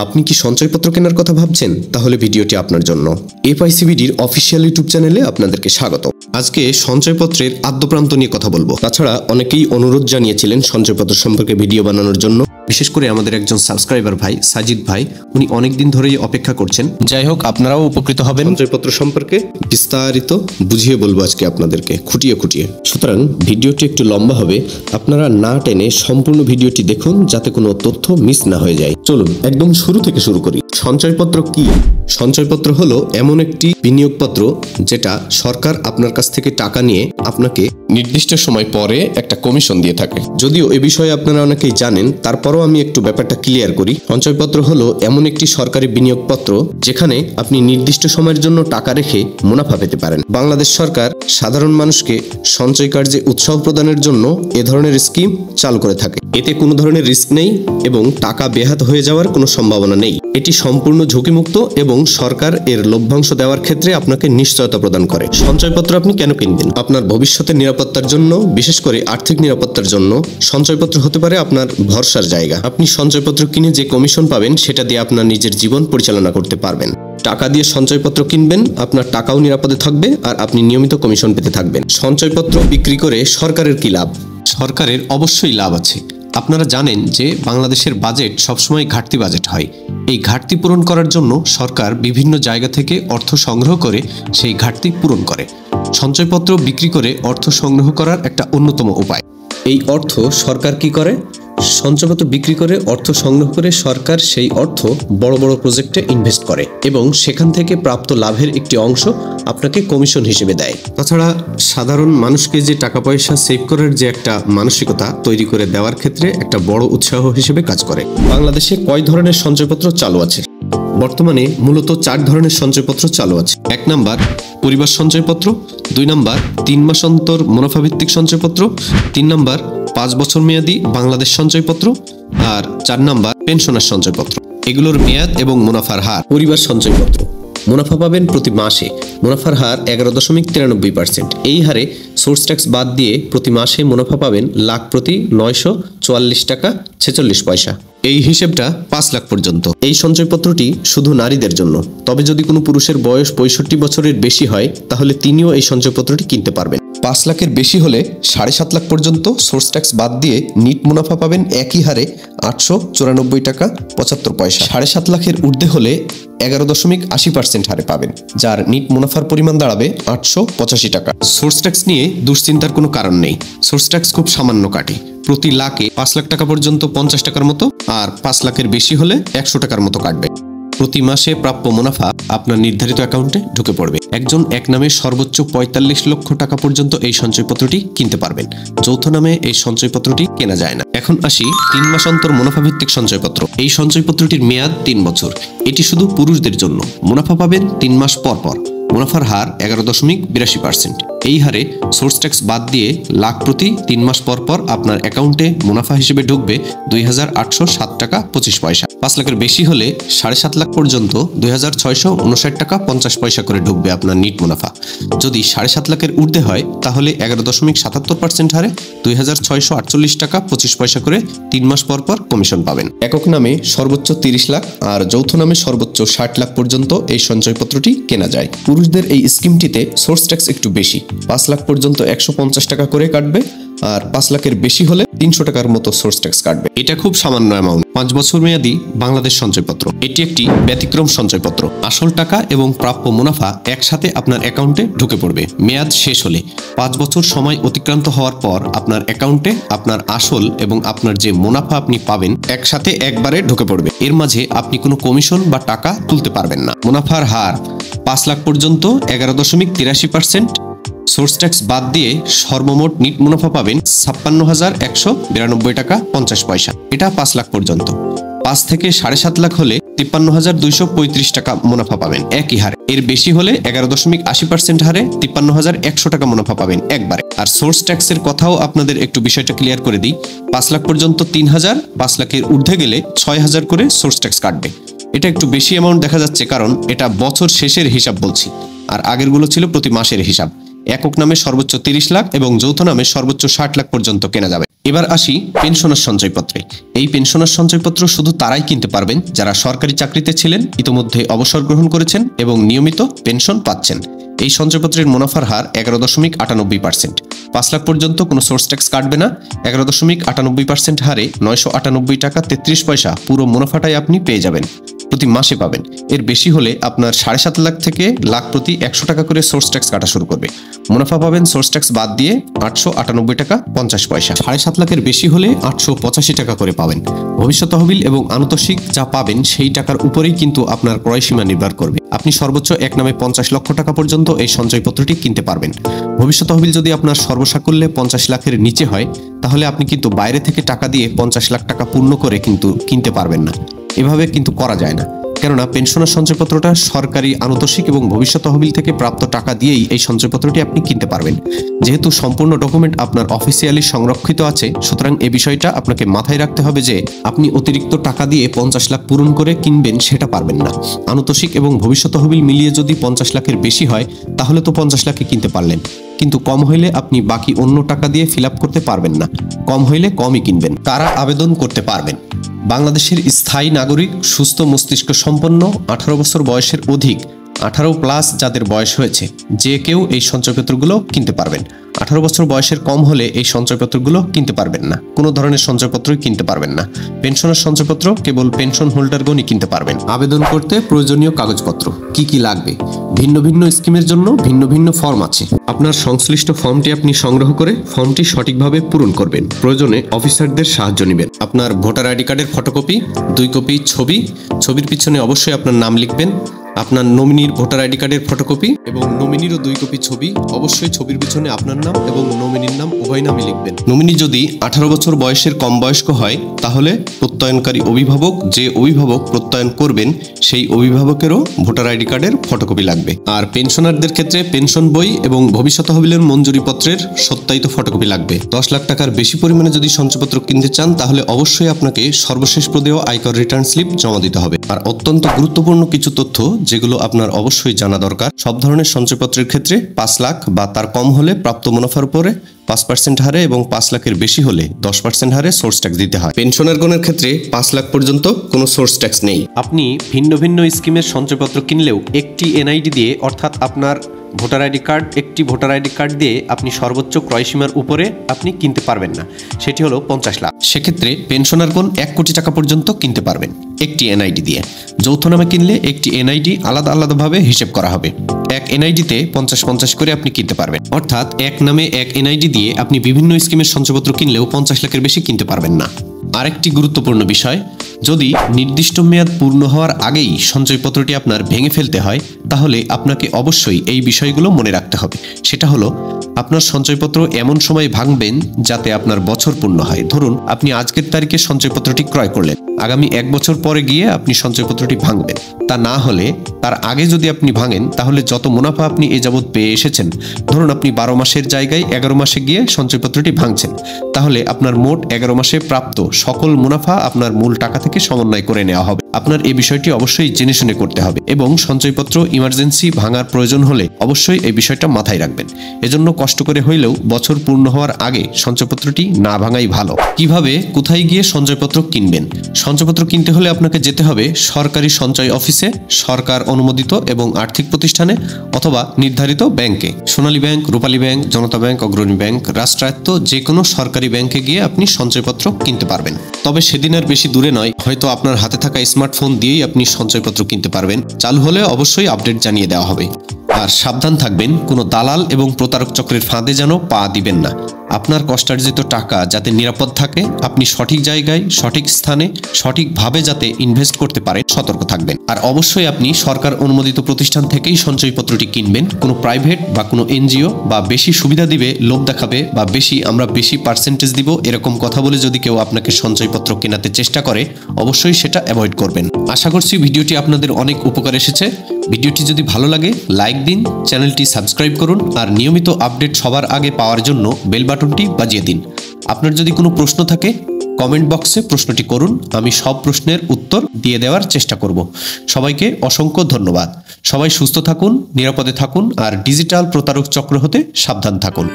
আপনি কি সঞ্চয়পত্র কেনার কথা ভাবছেন? তাহলে ভিডিওটি আপনার জন্য। এফআইসিবিডির অফিসিয়াল ইউটিউব চ্যানেলে আপনাদেরকে স্বাগত। আজকে সঞ্চয়পত্রের আদ্যপ্রান্ত নিয়ে কথা বলবো। তাছাড়া অনেকেই অনুরোধ জানিয়েছিলেন সঞ্চয়পত্র সম্পর্কে ভিডিও বানানোর জন্য। বিশেষ করে আমাদের একজন সাবস্ক্রাইবার ভাই সাজিদ ভাই, উনি অনেকদিন ধরেই অপেক্ষা করছেন। যাই হোক, আপনারাও উপকৃত হবেন। সঞ্চয়পত্র সম্পর্কে বিস্তারিত বুঝিয়ে বলবো আজকে আপনাদেরকে, খুঁটিয়ে খুঁটিয়ে। সুতরাং ভিডিওটি একটু লম্বা হবে, আপনারা না টেনে সম্পূর্ণ ভিডিওটি দেখুন যাতে কোনো তথ্য মিস না হয়ে যায়। চলুন একদম শুরু থেকে শুরু করি। সঞ্চয়পত্র কি? সঞ্চয়পত্র হলো এমন একটি বিনিয়োগপত্র যেটা সরকার আপনার কাছ থেকে টাকা নিয়ে আপনাকে নির্দিষ্ট সময় পরে একটা কমিশন দিয়ে থাকে। যদিও এ বিষয়ে আপনারা অনেকেই জানেন, তারপরও আমি একটু ব্যাপারটা ক্লিয়ার করি। সঞ্চয়পত্র হলো এমন একটি সরকারি বিনিয়োগপত্র যেখানে আপনি নির্দিষ্ট সময়ের জন্য টাকা রেখে মুনাফা পেতে পারেন। বাংলাদেশ সরকার সাধারণ মানুষকে সঞ্চয় কার্যে উৎসাহ প্রদানের জন্য এ ধরনের স্কিম চালু করে থাকে। এতে কোনো ধরনের রিস্ক নেই এবং টাকা বেহাত হয়ে যাওয়ার কোনো সম্ভাবনা নেই। এটি সম্পূর্ণ ঝুঁকিমুক্ত এবং সরকার এর লভ্যাংশ দেওয়ার ক্ষেত্রে আপনাকে নিশ্চয়তা প্রদান করে। সঞ্চয়পত্র আপনি কেন কিনবেন? আপনার ভবিষ্যতের নিরাপত্তার জন্য, বিশেষ করে আর্থিক নিরাপত্তার জন্য সঞ্চয়পত্র হতে পারে আপনার ভরসার জায়গা। আপনি সঞ্চয়পত্র কিনে যে কমিশন পাবেন সেটা দিয়ে আপনার নিজের জীবন পরিচালনা করতে পারবেন। টাকা দিয়ে সঞ্চয়পত্র কিনবেন, আপনার টাকাও নিরাপদে থাকবে আর আপনি নিয়মিত কমিশন পেতে থাকবেন। সঞ্চয়পত্র বিক্রি করে সরকারের কি লাভ? সরকারের অবশ্যই লাভ আছে। আপনারা জানেন যে বাংলাদেশের বাজেট সবসময় ঘাটতি বাজেট হয়। এই ঘাটতি পূরণ করার জন্য সরকার বিভিন্ন জায়গা থেকে অর্থ সংগ্রহ করে সেই ঘাটতি পূরণ করে। সঞ্চয়পত্র বিক্রি করে অর্থ সংগ্রহ করার একটা অন্যতম উপায়। এই অর্থ সরকার কি করে? সঞ্চয়পত্র বিক্রি করে অর্থ সংগ্রহ করে সরকার সেই অর্থ বড় বড় প্রজেক্টে ইনভেস্ট করে এবং সেখান থেকে প্রাপ্ত লাভের একটি অংশ আপনাকে কমিশন হিসেবে দেয়। তাছাড়া সাধারণ মানুষকে যে টাকা পয়সা সেভ করার যে একটা মানসিকতা তৈরি করে দেওয়ার ক্ষেত্রে একটা বড় উৎসাহ হিসেবে কাজ করে। বাংলাদেশে কয় ধরনের সঞ্চয়পত্র চালু আছে? বর্তমানে মূলত 4 ধরনের সঞ্চয়পত্র চালু আছে। 1 নাম্বার পরিবার সঞ্চয়পত্র, 2 নাম্বার 3 মাস অন্তর মুনাফাভিত্তিক সঞ্চয়পত্র, 3 নাম্বার 5 বছর মেয়াদী বাংলাদেশ সঞ্চয়পত্র, আর 4 নাম্বার পেনশনার সঞ্চয়পত্র। এগুলোর মেয়াদ এবং মুনাফার হার। পরিবার সঞ্চয়পত্র মুনাফা পাবেন প্রতি মাসে। মুনাফার হার 11.93%। এই হারে সোর্স ট্যাক্স বাদ দিয়ে প্রতি মাসে মুনাফা পাবেন লাখ প্রতি 944 টাকা 46 পয়সা। এই হিসেবটা 5 লাখ পর্যন্ত। এই সঞ্চয়পত্রটি শুধু নারীদের জন্য। তবে যদি কোনো পুরুষের বয়স 65 বছরের বেশি হয় তাহলে তিনিও এই সঞ্চয়পত্রটি কিনতে পারবেন। 5 লাখের বেশি হলে 7.5 লাখ পর্যন্ত সোর্স ট্যাক্স বাদ দিয়ে নিট মুনাফা পাবেন একই হারে 894 টাকা 75 পয়সা। 7.5 লাখের ঊর্ধ্বে হলে 11.80% হারে পাবেন, যার নিট মুনাফার পরিমাণ দাঁড়াবে 885 টাকা। সোর্স ট্যাক্স নিয়ে দুশ্চিন্তার কোনো কারণ নেই। সোর্স ট্যাক্স খুব সামান্য কাটে। প্রতি লাখে 5 লাখ টাকা পর্যন্ত 50 টাকার মতো, আর 5 লাখের বেশি হলে 100 টাকার মতো কাটবে। প্রতি মাসে প্রাপ্য মুনাফা আপনার নির্ধারিত অ্যাকাউন্টে ঢুকে পড়বে। একজন এক নামে সর্বোচ্চ 45 লক্ষ টাকা পর্যন্ত এই সঞ্চয়পত্রটি কিনতে পারবেন। যৌথ নামে এই সঞ্চয়পত্রটি কেনা যায় না। এখন আসি 3 মাস অন্তর মুনাফা ভিত্তিক সঞ্চয়পত্র। এই সঞ্চয়পত্রটির মেয়াদ 3 বছর। এটি শুধু পুরুষদের জন্য। মুনাফা পাবেন 3 মাস পর পর। মুনাফার হার 11.82%। এই হারে সোর্স ট্যাক্স বাদ দিয়ে লাখ প্রতি 3 মাস পর পর আপনার অ্যাকাউন্টে মুনাফা হিসেবে ঢুকবে 2807 টাকা 25 পয়সা। 5 লাখের বেশি হলে 7.5 লাখ পর্যন্ত 2659 টাকা 50 পয়সা করে ঢুকবে আপনার নিট মুনাফা। যদি 7.5 লাখের ঊর্ধ্বে হয় তাহলে 11.77% হারে 2648 টাকা 25 পয়সা করে 3 মাস পর পর কমিশন পাবেন। একক নামে সর্বোচ্চ 30 লাখ আর যৌথ নামে সর্বোচ্চ 60 লাখ পর্যন্ত এই সঞ্চয়পত্রটি কেনা যায়। পুরুষদের এই স্কিমটিতে সোর্স ট্যাক্স একটু বেশি। 5 লাখ পর্যন্ত 150 টাকা করে কাটবে, আর 5 লাখের বেশি হলে 300 টাকার মতো সোর্স ট্যাক্স কাটবে। এটা খুব সামান্য অ্যামাউন্ট। 5 বছর মেয়াদী বাংলাদেশ সঞ্চয়পত্র এটি একটি ব্যতিক্রম সঞ্চয়পত্র। আসল টাকা এবং প্রাপ্য মুনাফা একসাথে আপনার অ্যাকাউন্টে ঢুকে পড়বে। মেয়াদ শেষ হলে 5 বছর সময় অতিক্রান্ত হওয়ার পর আপনার অ্যাকাউন্টে আপনার আসল এবং আপনার যে মুনাফা আপনি পাবেন একসাথে একবারে ঢুকে পড়বে। এর মাঝে আপনি কোনো কমিশন বা টাকা তুলতে পারবেন না। মুনাফার হার 5 লাখ পর্যন্ত 11.83%। সোর্স ট্যাক্স বাদ দিয়ে সর্বমোট নিট মুনাফা পাবেন 56,192 টাকা 50 পয়সা। এটা 5 লাখ পর্যন্ত। 5 থেকে 7.5 লাখ হলে 53,235 টাকা মুনাফা পাবেন একই হারে। এর বেশি হলে 11.80% হারে 53,100 টাকা মুনাফা পাবেন একবারে। আর সোর্স ট্যাক্সের কথাও আপনাদের একটু বিষয়টা ক্লিয়ার করে দিই। 5 লাখ পর্যন্ত 3,000, 5 লাখের ঊর্ধ্বে গেলে 6,000 করে সোর্স ট্যাক্স কাটবে। এটা একটু বেশি অ্যামাউন্ট দেখা যাচ্ছে কারণ এটা বছর শেষের হিসাব বলছি, আর আগেরগুলো ছিল প্রতি মাসের হিসাব। একক নামে সর্বোচ্চ 30 লাখ এবং যৌথ নামে সর্বোচ্চ 60 লাখ পর্যন্ত কেনা যাবে। এবার আসি পেনশনার সঞ্চয়পত্রে। এই পেনশনার সঞ্চয়পত্র শুধু তারাই কিনতে পারবেন যারা সরকারি চাকরিতে ছিলেন, ইতোমধ্যে অবসর গ্রহণ করেছেন এবং নিয়মিত পেনশন পাচ্ছেন। এই সঞ্চয়পত্রের মুনাফার হার 11.98%। 5 লাখ পর্যন্ত কোনো সোর্স ট্যাক্স কাটবে না। 11.98% হারে 998 টাকা 33 পয়সা পুরো মুনাফাটাই আপনি পেয়ে যাবেন, প্রতি মাসে পাবেন। এর বেশি হলে আপনার 7.5 লাখ থেকে লাখ প্রতি 100 টাকা করে সোর্স ট্যাক্স কাটা শুরু করবে। মুনাফা পাবেন সোর্স ট্যাক্স বাদ দিয়ে 898 টাকা 50 পয়সা। 7.5 লাখের বেশি হলে 885 টাকা করে পাবেন। ভবিষ্যৎ তহবিল এবং আনুতোষিক যা পাবেন সেই টাকার উপরেই কিন্তু আপনার ক্রয় সীমা নির্ভর করবে। আপনি সর্বোচ্চ এক নামে 50 লক্ষ টাকা পর্যন্ত এই সঞ্চয়পত্রটি কিনতে পারবেন। ভবিষ্যৎ তহবিল যদি আপনার সর্বসাকুল্যে 50 লাখের নিচে হয়, তাহলে আপনি কিন্তু বাইরে থেকে টাকা দিয়ে 50 লাখ টাকা পূর্ণ করে কিন্তু কিনতে পারবেন না। এভাবে কিন্তু করা যায় না, কেননা পেনশনার সঞ্চয়পত্রটা সরকারি আনুতোষিক এবং ভবিষ্যৎ তহবিল থেকে প্রাপ্ত টাকা দিয়েই এই সঞ্চয়পত্রটি আপনি কিনতে পারবেন। যেহেতু সম্পূর্ণ ডকুমেন্ট আপনার অফিসিয়ালি সংরক্ষিত আছে, সুতরাং এই বিষয়টা আপনাকে মাথায় রাখতে হবে যে আপনি অতিরিক্ত টাকা দিয়ে 50 লাখ পূরণ করে কিনবেন সেটা পারবেন না। আনুতোষিক এবং ভবিষ্যৎ তহবিল মিলিয়ে যদি 50 লাখের বেশি হয়, তাহলে তো 50 লাখে কিনতে পারলেন, কিন্তু কম হইলে আপনি বাকি অন্য টাকা দিয়ে ফিল আপ করতে পারবেন না। কম হইলে কমই কিনবেন। কারা আবেদন করতে পারবেন? বাংলাদেশের স্থায়ী নাগরিক, সুস্থ মস্তিষ্ক সম্পন্ন, 18 বছর বয়সের অধিক, 18+ যাদের বয়স হয়েছে, যে কেউ এই সঞ্চয়পত্রগুলো কিনতে পারবেন। 18 বছর বয়সের কম হলে এই সঞ্চয়পত্রগুলো কিনতে পারবেন না। কোনো ধরনের সঞ্চয়পত্রই কিনতে পারবেন না। পেনশনের সঞ্চয়পত্র কেবল পেনশন হোল্ডারগণই কিনতে পারবেন। আবেদন করতে প্রয়োজনীয় কাগজপত্র কি কি লাগবে? ভিন্ন ভিন্ন স্কিমের জন্য ভিন্ন ভিন্ন ফর্ম আছে। আপনার সংশ্লিষ্ট ফর্মটি আপনি সংগ্রহ করে ফর্মটি সঠিকভাবে পূরণ করবেন। প্রয়োজনে অফিসারদের সাহায্য নেবেন। আপনার ভোটার আইডি কার্ডের ফটোকপি, 2 কপি ছবি, ছবির পিছনে অবশ্যই আপনার নাম লিখবেন। আপনার নমিনির ভোটার আইডি কার্ডের ফটোকপি এবং নমিনিরও 2 কপি ছবি, অবশ্যই ছবির পিছনে আপনার নাম এবং নমিনির নাম উভয় নামই লিখবেন। নমিনি যদি 18 বছর বয়সের কম বয়স্ক হয়, তাহলে প্রত্যয়নকারী অভিভাবক, যে অভিভাবক প্রত্যয়ন করবেন সেই অভিভাবকেরও ভোটার আইডি কার্ডের ফটোকপি লাগবে। আর পেনশনারদের ক্ষেত্রে পেনশন বই এবং ভবিষ্যৎ তহবিলের মঞ্জুরি পত্রের সত্যায়িত ফটোকপি লাগবে। 10 লাখ টাকার বেশি পরিমাণে যদি সঞ্চয়পত্র কিনতে চান, তাহলে অবশ্যই আপনাকে সর্বশেষ প্রদেয় আয়কর রিটার্ন স্লিপ জমা দিতে হবে। আর অত্যন্ত গুরুত্বপূর্ণ কিছু তথ্য যেগুলো আপনার অবশ্যই জানা দরকার: সব ধরনের সঞ্চয়পত্রের ক্ষেত্রে 5 লাখ বা তার কম হলে প্রাপ্ত মুনাফার উপরে 5% হারে এবং 5 লাখের বেশি হলে 10% হারে সোর্স ট্যাক্স দিতে হয়। পেনশনারগণের ক্ষেত্রে 5 লাখ পর্যন্ত কোনো সোর্স ট্যাক্স নেই। আপনি ভিন্ন ভিন্ন স্কিমের সঞ্চয়পত্র কিনলেও একটি এনআইডি দিয়ে, অর্থাৎ আপনার ভোটার আইডি কার্ড, একটি ভোটার আইডি কার্ড দিয়ে আপনি সর্বোচ্চ ক্রয়সীমার উপরে আপনি কিনতে পারবেন না, সেটি হলো 50 লাখ। সেক্ষেত্রে পেনশনারগণ 1 কোটি টাকা পর্যন্ত কিনতে পারবেন একটি এনআইডি দিয়ে। যৌথ নামে কিনলে একটি এনআইডি আলাদা আলাদাভাবে হিসেব করা হবে। এক এনআইডিতে 50-50 করে আপনি কিনতে পারবেন। অর্থাৎ এক নামে এক এনআইডি দিয়ে আপনি বিভিন্ন স্কিমের সঞ্চয়পত্র কিনলেও 50 লাখের বেশি কিনতে পারবেন না। আরেকটি গুরুত্বপূর্ণ বিষয়, যদি নির্দিষ্ট মেয়াদ পূর্ণ হওয়ার আগেই সঞ্চয়পত্রটি আপনার ভেঙে ফেলতে হয়, তাহলে আপনাকে অবশ্যই এই বিষয়গুলো মনে রাখতে হবে। সেটা হলো, আপনার সঞ্চয়পত্র এমন সময় ভাঙবেন যাতে আপনার বছর পূর্ণ হয়। ধরুন আপনি আজকের তারিখে সঞ্চয়পত্রটি ক্রয় করলেন, আগামী 1 বছর পরে গিয়ে আপনি সঞ্চয়পত্রটি ভাঙবেন। তা না হলে তার আগে যদি আপনি ভাঙেন, তাহলে যত মুনাফা আপনি এ যাবৎ পেয়ে এসেছেন, ধরুন আপনি 12 মাসের জায়গায় 11 মাসে গিয়ে সঞ্চয়পত্রটি ভাঙছেন, তাহলে আপনার মোট 11 মাসে প্রাপ্ত সকল মুনাফা আপনার মূল টাকা থেকে সমন্বয় করে নেওয়া হবে। আপনার এই বিষয়টি অবশ্যই জেনে শুনে করতে হবে এবং সঞ্চয়পত্র ইমার্জেন্সি ভাঙার প্রয়োজন হলে অবশ্যই এই বিষয়টা মাথায় রাখবেন। এজন্য কষ্ট করে হইলেও বছর পূর্ণ হওয়ার আগে সঞ্চয়পত্রটি না ভাঙাই ভালো। কিভাবে, কোথায় গিয়ে সঞ্চয়পত্র কিনবেন? সঞ্চয়পত্র কিনতে হলে আপনাকে যেতে হবে সরকারি সঞ্চয় অফিসে, সরকার অনুমোদিত এবং আর্থিক প্রতিষ্ঠানে, অথবা নির্ধারিত ব্যাংকে। সোনালী ব্যাংক, রূপালী ব্যাংক, জনতা ব্যাংক, অগ্রণী ব্যাংক, রাষ্ট্রায়ত্ত যে কোনো সরকারি ব্যাংকে গিয়ে আপনি সঞ্চয়পত্র কিনতে পারবেন। তবে সেদিন আর বেশি দূরে নয়, হয়তো আপনার হাতে থাকা স্মার্টফোন দিয়েই আপনি সঞ্চয়পত্র কিনতে পারবেন। চালু হলে অবশ্যই আপডেট জানিয়ে দেওয়া হবে। আর সাবধান থাকবেন, কোনো দালাল এবং প্রতারক চক্রের ফাঁদে যেন পা দিবেন না। আপনার কষ্টার্জিত টাকা যাতে নিরাপদ থাকে, আপনি সঠিক জায়গায়, সঠিক স্থানে, সঠিকভাবে যাতে ইনভেস্ট করতে পারেন, সতর্ক থাকবেন। আর অবশ্যই আপনি সরকার অনুমোদিত প্রতিষ্ঠান থেকেই সঞ্চয়পত্রটি কিনবেন। কোনো প্রাইভেট বা কোনো এনজিও বা বেশি সুবিধা দিবে, লোভ দেখাবে বা আমরা বেশি পার্সেন্টেজ দিব, এরকম কথা বলে যদি কেউ আপনাকে সঞ্চয়পত্র কেনাতে চেষ্টা করে, অবশ্যই সেটা অ্যাভয়েড করবেন। আশা করছি ভিডিওটি আপনাদের অনেক উপকার এসেছে। ভিডিওটি যদি ভালো লাগে লাইক দিন, চ্যানেলটি সাবস্ক্রাইব করুন, আর নিয়মিত আপডেট সবার আগে পাওয়ার জন্য বেল বাটনটি বাজিয়ে দিন। আপনার যদি কোনো প্রশ্ন থাকে কমেন্ট বক্সে প্রশ্নটি করুন, আমি সব প্রশ্নের উত্তর দিয়ে দেওয়ার চেষ্টা করব। সবাইকে অসংখ্য ধন্যবাদ। সবাই সুস্থ থাকুন, নিরাপদে থাকুন, আর ডিজিটাল প্রতারক চক্র হতে সাবধান থাকুন।